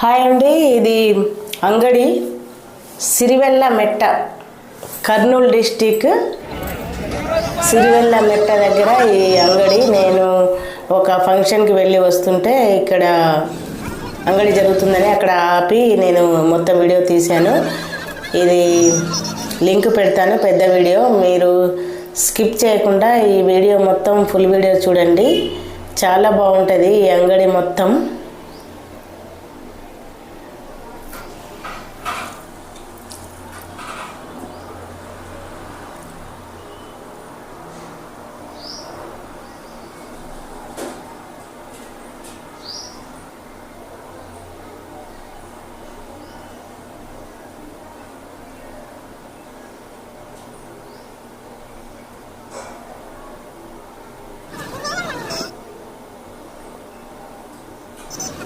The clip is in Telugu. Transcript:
హాయ్ అండి, ఇది అంగడి సిరివెల్ల మెట్ట, కర్నూలు డిస్టిక్ సిరివెల్ల మెట్ట దగ్గర ఈ అంగడి. నేను ఒక ఫంక్షన్కి వెళ్ళి వస్తుంటే ఇక్కడ అంగడి జరుగుతుందని అక్కడ ఆపి నేను మొత్తం వీడియో తీశాను. ఇది లింక్ పెడతాను, పెద్ద వీడియో. మీరు స్కిప్ చేయకుండా ఈ వీడియో మొత్తం ఫుల్ వీడియో చూడండి, చాలా బాగుంటుంది ఈ అంగడి మొత్తం.